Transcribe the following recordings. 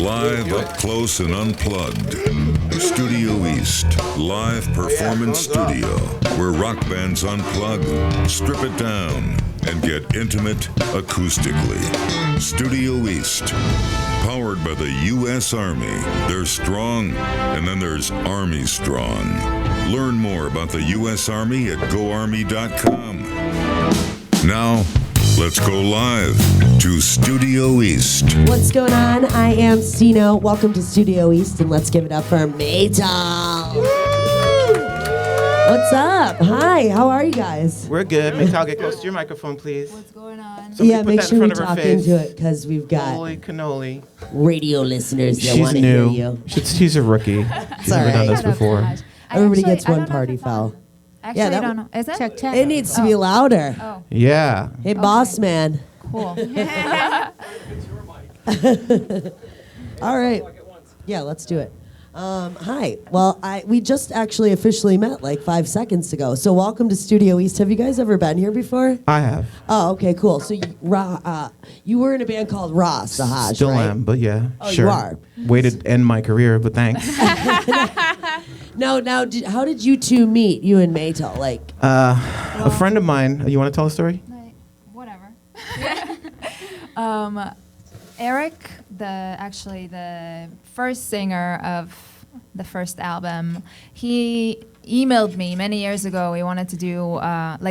Live up close and unplugged. Studio East, live performance studio, where rock bands unplug, strip it down, and get intimate acoustically. Studio East, powered by the U.S. Army. They're strong, and then there's Army Strong. Learn more about the U.S. Army at goarmy.com. Now, let's go live to Studio East. What's going on? I am Stino. Welcome to Studio East, and let's give it up for Meytal. What's up? Hi, how are you guys? We're good. Meytal, get close to your microphone, please. What's going on? Yeah, make sure we talk into it, because we've got Holy cannoli. radio listeners that She's want to hear new. you. She's a rookie. She's never done this before. Everybody gets one party foul. Actually, Yeah, I that don't know. Is it? Check. It needs to be louder. Oh, Yeah. Hey, boss man. cool. All right. Yeah, let's do it. Hi. Well, we just actually officially met like 5 seconds ago. So welcome to Studio East. Have you guys ever been here before? I have. Oh, okay, cool. So you were in a band called Ra Sahaj, Still right? am, but yeah. Oh, sure. you are? Waited to end my career, but thanks. No, now, how did you two meet, you and Meytal? Like, A friend of mine, you want to tell a story? Whatever. Eric, the first singer of the first album, he emailed me many years ago. He wanted to do,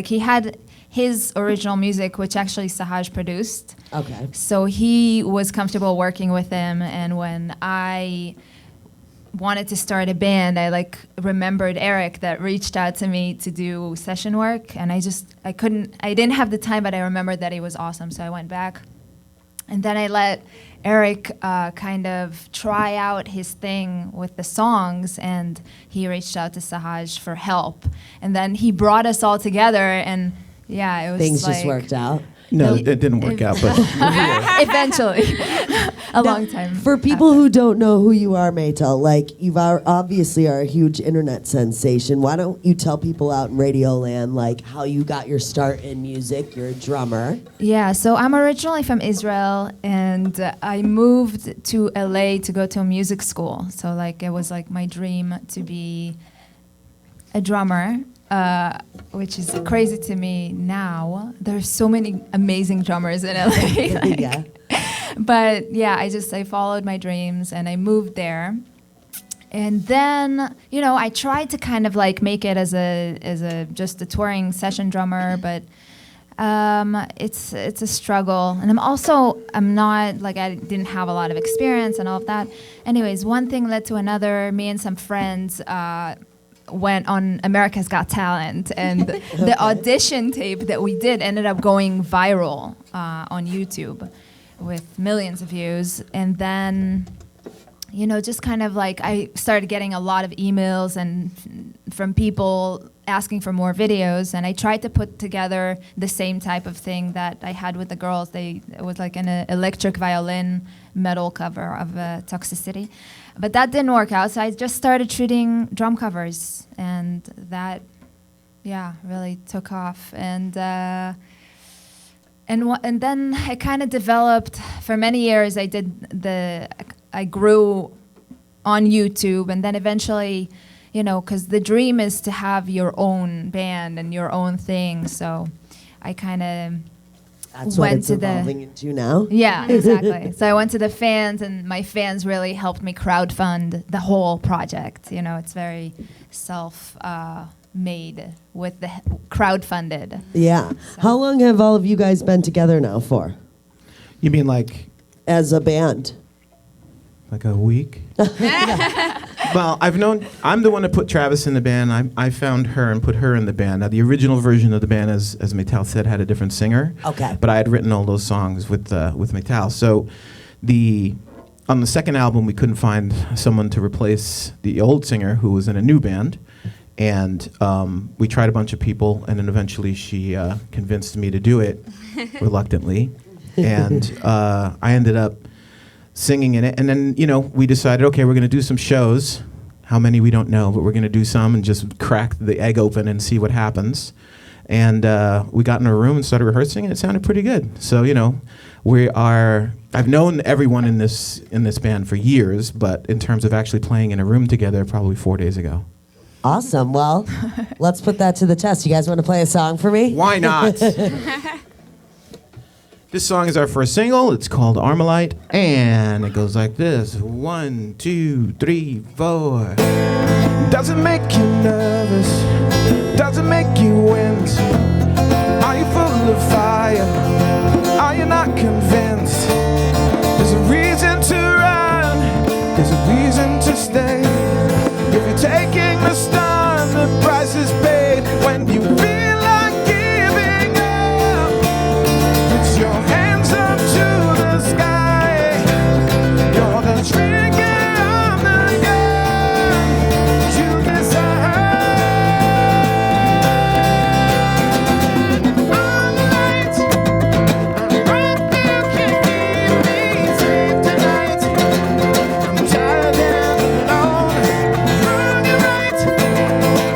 he had his original music, which actually Sahaj produced. okay. So he was comfortable working with him, and when I wanted to start a band, I remembered Eric that reached out to me to do session work, and I didn't have the time, but I remembered that he was awesome, so I went back. And then I let Eric kind of try out his thing with the songs, and he reached out to Sahaj for help. And then he brought us all together, and yeah, it was Things just worked out. No, it didn't work out, but eventually. A long time. For people who don't know who you are, Meytal, you obviously are a huge internet sensation. Why don't you tell people out in Radio Land, how you got your start in music? You're a drummer. Yeah, so I'm originally from Israel, and I moved to LA to go to a music school. So it was my dream to be a drummer. Which is crazy to me now. There's so many amazing drummers in LA. Yeah. But yeah, I followed my dreams and I moved there. And then, I tried to kind of make it as just a touring session drummer, but it's a struggle. And I'm not I didn't have a lot of experience and all of that. Anyways, one thing led to another. Me and some friends went on America's Got Talent, and the audition tape that we did ended up going viral on YouTube with millions of views. And then, just kind of I started getting a lot of emails and from people asking for more videos, and I tried to put together the same type of thing that I had with the girls. It was an electric violin metal cover of Toxicity. But that didn't work out, so I just started shooting drum covers, and that, really took off. And then I kind of developed. For many years, I grew on YouTube, and then eventually, because the dream is to have your own band and your own thing. So I kind of. That's what it's evolving into now. Yeah, exactly. So I went to the fans, and my fans really helped me crowdfund the whole project. It's very self-made with the crowdfunded. Yeah. So. How long have all of you guys been together now for? you mean as a band? a week? Well, I'm the one that put Travis in the band. I found her and put her in the band. Now, the original version of the band, as Meytal said, had a different singer. Okay. But I had written all those songs with Meytal. So on the second album, we couldn't find someone to replace the old singer who was in a new band. And we tried a bunch of people, and then eventually she convinced me to do it, reluctantly. And I ended up singing in it. And then, we decided, okay, we're going to do some shows. How many, we don't know, but we're going to do some and just crack the egg open and see what happens. And we got in a room and started rehearsing, and it sounded pretty good. So, we are I've known everyone in this band for years, but in terms of actually playing in a room together, probably 4 days ago. Awesome. Well, let's put that to the test. You guys want to play a song for me? Why not? This song is our first single. It's called Armalite, and it goes like this. 1, 2, 3, 4. Does it make you nervous? Does it make you wince? Are you full of fire? Are you not convinced? There's a reason to run. There's a reason to stay. If you're taking the stun, the price is paid. When you feel like giving up, put your hands up to the sky. You're the trigger of the gun. You decide. On the lights, I hope you can keep me safe tonight. I'm tired and alone. On your right,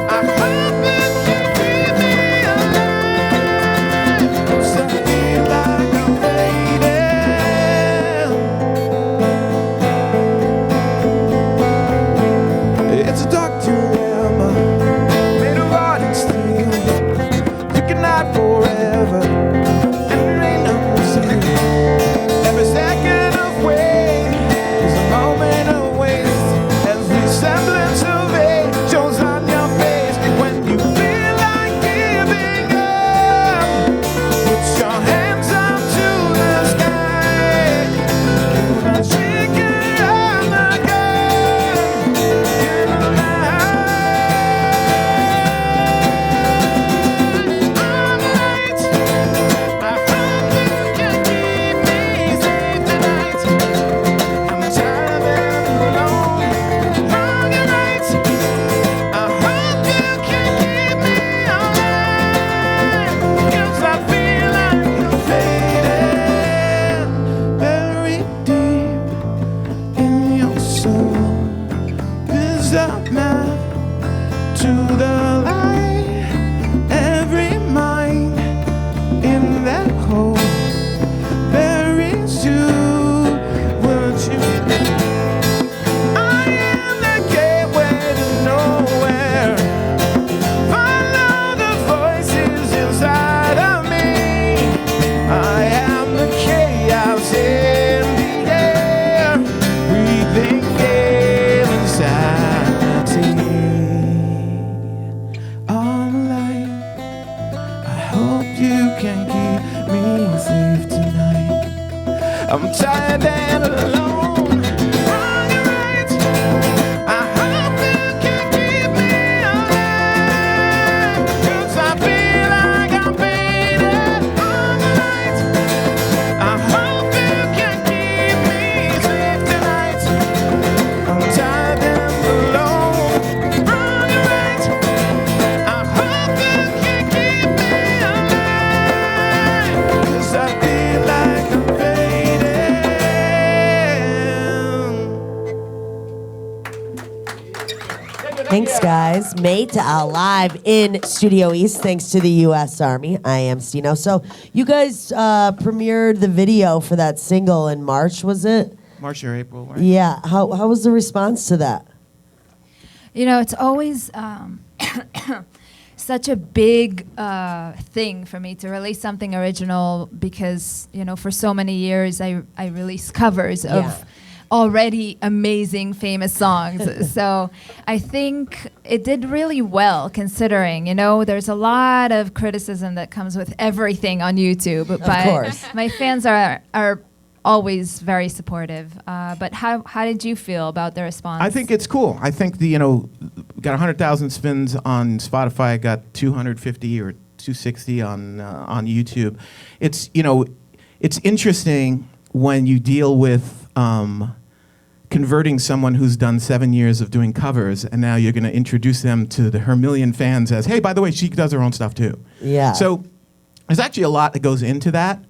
I hope you can keep me alive. 'Cause I feel like I'm fading. It's a dark dilemma, made of art and steel. You can hide forever, and there ain't no secret. Every second of wait is a moment of waste. Every semblance of hate shows on your face. When you feel like giving up, put your hands up to the sky. You're the trigger of the gun. You're alive. On the lights, I hope you can keep me safe tonight. I'm tired and alone. On your right, I hope you can keep me alive. 'Cause I feel like I'm fading. Buried deep in your soul is a map to the light. Every mind in that hole buries you. Would you? I am the gateway to nowhere. Follow the voices inside of me. I am the chaos in the air, breathing in insanity. On the light, I hope you can keep me safe tonight. I'm tired and alone. On your right, I hope you can keep me alive. 'Cause I feel like I'm fading. On the light, I hope you can keep me safe tonight. I'm tired and alone. On your right, I hope you can keep me alive. 'Cause I feel like I'm fading. Thanks, guys. Meytal live in Studio East, thanks to the U.S. Army. I am Stino. So you guys premiered the video for that single in March, was it? March or April, right? Yeah. How was the response to that? You know, it's always such a big thing for me to release something original because, you know, for so many years I released covers Yeah. of already amazing, famous songs. So I think it did really well considering, you know, there's a lot of criticism that comes with everything on YouTube. But course. my fans are always very supportive. But how did you feel about the response? I think it's cool. I think the got 100,000 spins on Spotify. Got 250 or 260 on YouTube. It's it's interesting when you deal with converting someone who's done 7 years of doing covers, and now you're going to introduce them to her million fans as, hey, by the way, she does her own stuff too. Yeah. So there's actually a lot that goes into that.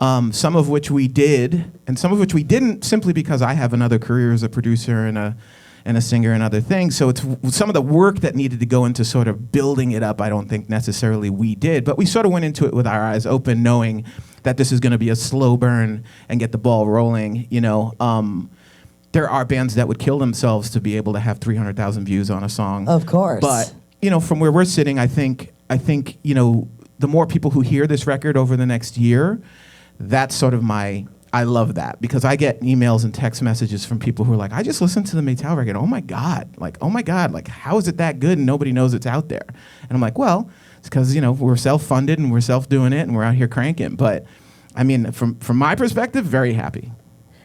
Some of which we did, and some of which we didn't, simply because I have another career as a producer and and a singer and other things. So it's some of the work that needed to go into sort of building it up. I don't think necessarily we did, but we sort of went into it with our eyes open, knowing that this is going to be a slow burn and get the ball rolling. There are bands that would kill themselves to be able to have 300,000 views on a song. Of course. But from where we're sitting, I think the more people who hear this record over the next year, that's sort of I love that, because I get emails and text messages from people who are like, I just listened to the Meytal record. Oh my God, how is it that good and nobody knows it's out there? And I'm like, well, it's because, we're self-funded and we're self-doing it and we're out here cranking. But I mean, from my perspective, very happy.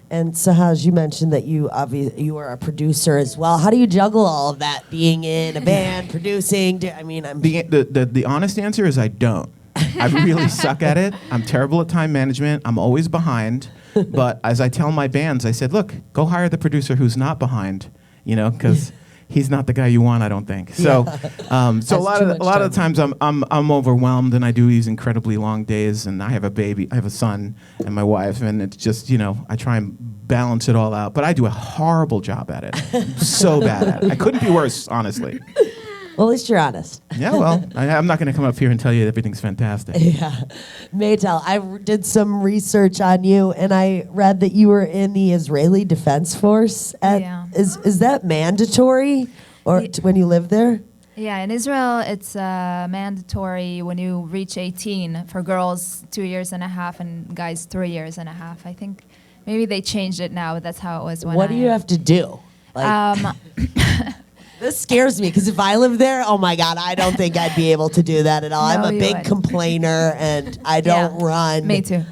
And Sahaj, you mentioned that you are a producer as well. How do you juggle all of that, being in a band, producing? The honest answer is I don't. I really suck at it. I'm terrible at time management. I'm always behind. But as I tell my bands, I said, look, go hire the producer who's not behind, because he's not the guy you want, I don't think. So, so a lot of the times I'm overwhelmed, and I do these incredibly long days, and I have a son and my wife, and it's just, I try and balance it all out. But I do a horrible job at it. I'm so bad at it. I couldn't be worse, honestly. Well, at least you're honest. Yeah, well, I'm not going to come up here and tell you everything's fantastic. Yeah. Meytal, I did some research on you, and I read that you were in the Israeli Defense Force. Is that mandatory when you live there? Yeah, in Israel, it's mandatory when you reach 18 for girls 2.5 years and guys 3.5 years. I think maybe they changed it now, but that's how it was when What do you have to do? This scares me, because if I lived there, oh my God, I don't think I'd be able to do that at all. No, I'm a big complainer, and I don't run. Me too.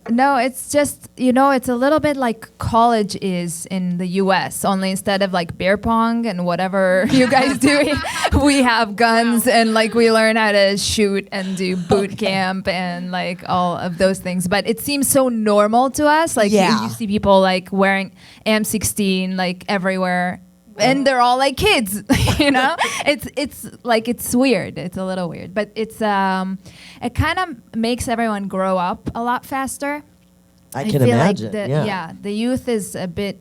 No, it's just, it's a little bit like college is in the U.S., only instead of like beer pong and whatever you guys do, we have guns and we learn how to shoot and do boot camp and all of those things. But it seems so normal to us. You see people wearing M16 everywhere. And they're all like kids, It's weird. It's a little weird, but it kind of makes everyone grow up a lot faster. I can imagine. The youth is a bit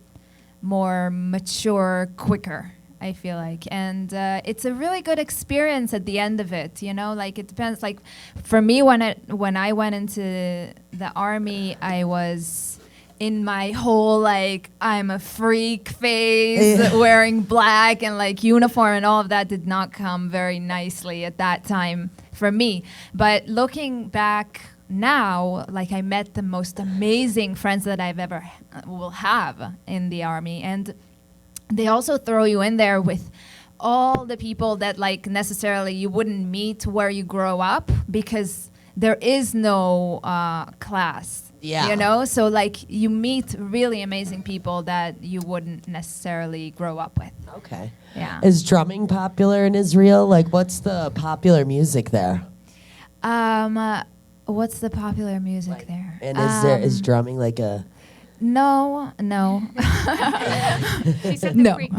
more mature, quicker, I feel like, and it's a really good experience at the end of it. It depends. For me, when I went into the army, I was in my whole I'm a freak phase, wearing black and uniform and all of that did not come very nicely at that time for me. But looking back now, I met the most amazing friends that I've ever will have in the army, and they also throw you in there with all the people that necessarily you wouldn't meet where you grow up, because there is no class. Yeah. So you meet really amazing people that you wouldn't necessarily grow up with. Okay. Yeah. Is drumming popular in Israel? What's the popular music there? What's the popular music there? And is drumming a... No. She said No. freak.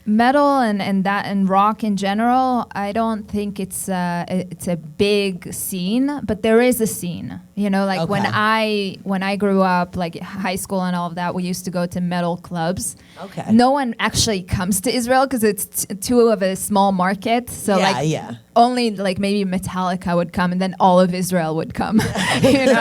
Metal and rock in general, I don't think it's a big scene, but there is a scene. When I grew up, high school and all of that, we used to go to metal clubs. Okay. No one actually comes to Israel because it's too of a small market. So only maybe Metallica would come, and then all of Israel would come. It's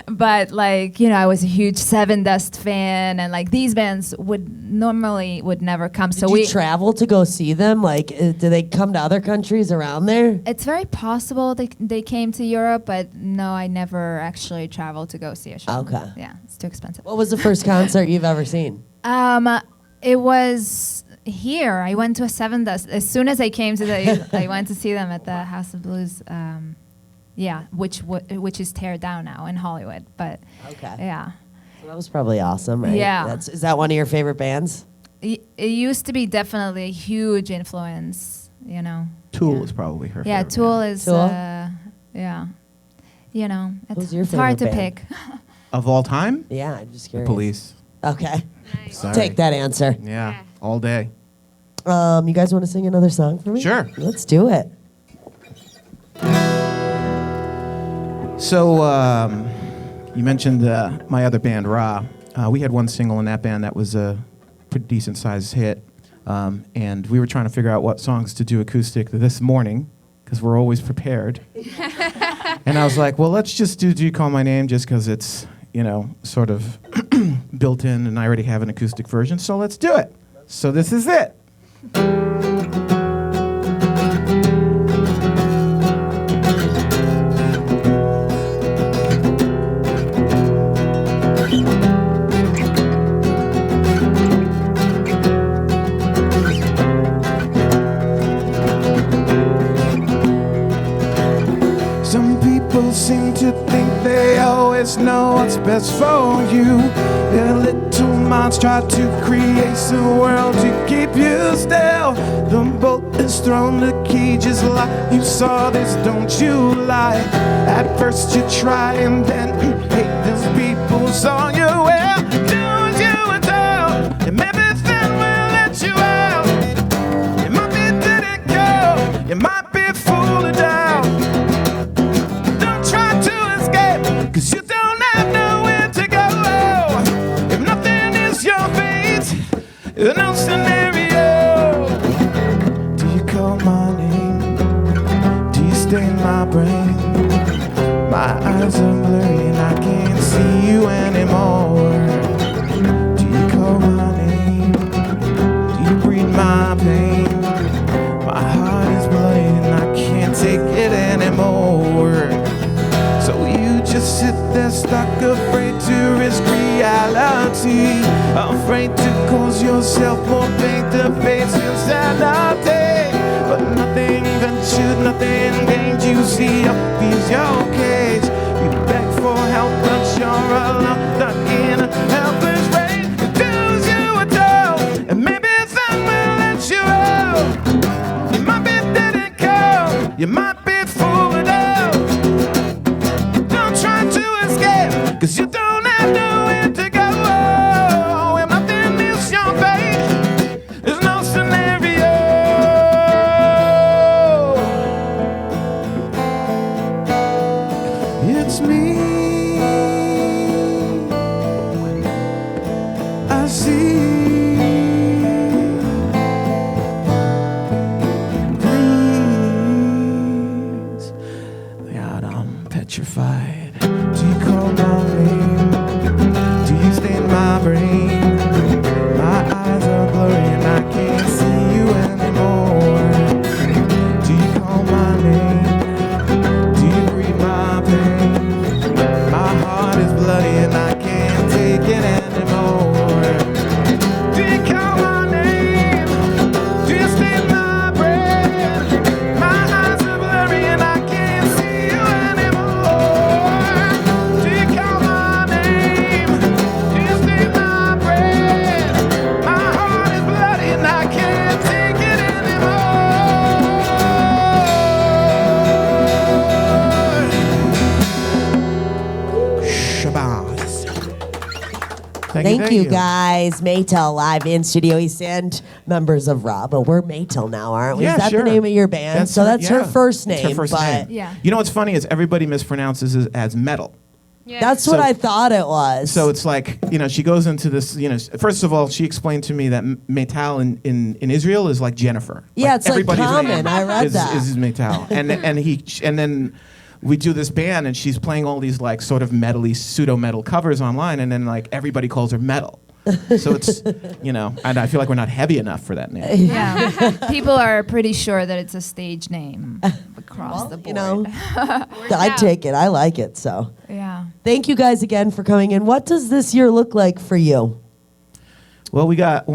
but I was a huge Seven Dust fan, and these bands would never come. Did you travel to go see them? Do they come to other countries around there? It's very possible they came to Europe, but no, I never actually traveled to go see a show. Okay. Yeah, it's too expensive. What was the first concert you've ever seen? It was here. I went to a Seven Dust. As soon as I came to I went to see them at the House of Blues. Which is teared down now in Hollywood, but okay. Yeah. So that was probably awesome, right? Yeah. Is that one of your favorite bands? It used to be definitely a huge influence, Tool is probably her Yeah, favorite. Tool is, Tool? it's your hard to favorite band? pick. Of all time? Yeah, I'm just The curious. Police. Okay. Nice. Sorry. Take that answer. Yeah, all day. You guys want to sing another song for me? Sure. Let's do it. So you mentioned my other band, Ra. We had one single in that band that was a pretty decent sized hit. And we were trying to figure out what songs to do acoustic this morning, because we're always prepared. And I was like, well, let's just do You Call My Name, just because it's, sort of built in, and I already have an acoustic version, so let's do it. So this is it. Seem to think they always know what's best for you. Their little minds try to create a world to keep you still. The bolt is thrown, the cage is locked. You saw this, don't you lie. At first you try and then you hate those people saw you. Well, do as you were told, and maybe then will let you out. You might be dead and go, you might be fooled down. Cause you don't have nowhere to go. If nothing is your fate, no scenario. Do you call my name? Do you stay in my brain? My eyes are blurry and I can't see you anymore. Do you call my name? Do you breathe my pain? My heart is bloody and I can't take it anymore. So you just sit there stuck, afraid to risk reality, afraid to cause yourself more pain to face insanity. But nothing ventured, nothing gained. You see up is your cage. You beg for help, but you're alone, stuck in a helpless rage. Do as you were told, and maybe that will let you out. You might be dead and cold, you might be fooled out. Cause you don't have nowhere to go. If nothing is your fate, there's no scenario. It's me, I see. Please, God, I'm petrified. Do you call my name? Do you stay in my brain? My eyes are blurry and I can't see you anymore. Do you call my name? Do you breathe my pain? My heart is bloody and I can't take it anymore. Do you call my name? Do you stay in my brain? My eyes are blurry and I can't see you anymore. Thank you guys. Meytal live in Studio East End, members of Ra, but we're Meytal now, aren't we? Yeah, Is that sure. the name of your band? That's her first name. It's her first but name. Yeah. You know what's funny is everybody mispronounces it as metal. Yeah. That's what I thought it was. So it's like, she goes into this, first of all, she explained to me that Meytal in Israel is like Jennifer. Yeah, it's like everybody's common. name I read that. Is Meytal. And then we do this band and she's playing all these like sort of metally, pseudo-metal covers online, and then like everybody calls her metal. So it's, and I feel like we're not heavy enough for that name. Yeah. People are pretty sure that it's a stage name across the board. I'd take it. I like it. So Yeah. thank you guys again for coming in. What does this year look like for you? Well, we got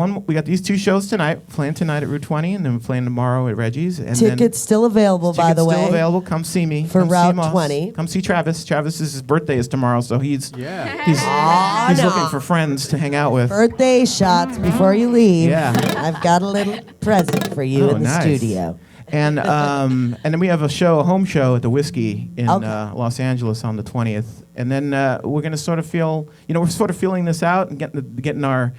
these two shows tonight, playing tonight at Route 20, and then we're playing tomorrow at Reggie's. And Tickets still available, by the way. Tickets still available. Come see me. For Come see Route Moss. 20. Come see Travis. Travis's birthday is tomorrow, so he's Aw, no. looking for friends to hang out with. Birthday shots before you leave. Yeah. I've got a little present for you in the nice. studio. And then we have a home show at the Whiskey in Okay. Los Angeles on the 20th. And then we're going to sort of feel, we're sort of feeling this out and getting our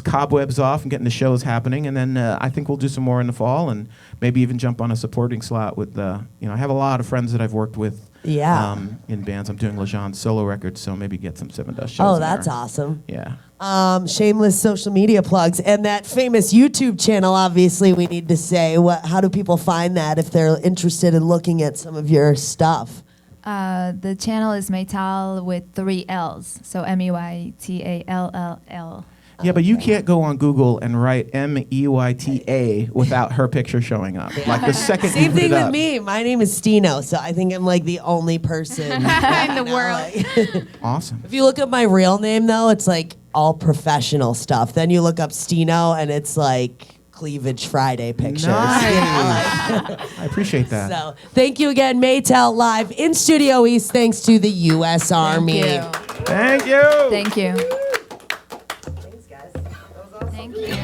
cobwebs off and getting the shows happening. And then I think we'll do some more in the fall and maybe even jump on a supporting slot with, I have a lot of friends that I've worked with Yeah. In bands. I'm doing Lejean's solo record, so maybe get some Seven Dust shows. Oh, in that's there. awesome. Yeah. Shameless social media plugs and that famous YouTube channel. Obviously, we need to say how do people find that if they're interested in looking at some of your stuff? The channel is Meytal with 3 L's, so Meytall. Yeah, but you can't go on Google and write Meyta without her picture showing up. Like the second Same you put thing it with up. me. My name is Stino, so I think I'm like the only person In the world. Awesome. If you look up my real name, though, it's like all professional stuff. Then you look up Stino, and it's like Cleavage Friday pictures. Nice. I appreciate that. So thank you again, Meytal, live in Studio East, thanks to the U.S. Army. Thank you. Thank you. Thanks, guys. That was awesome. Thank you.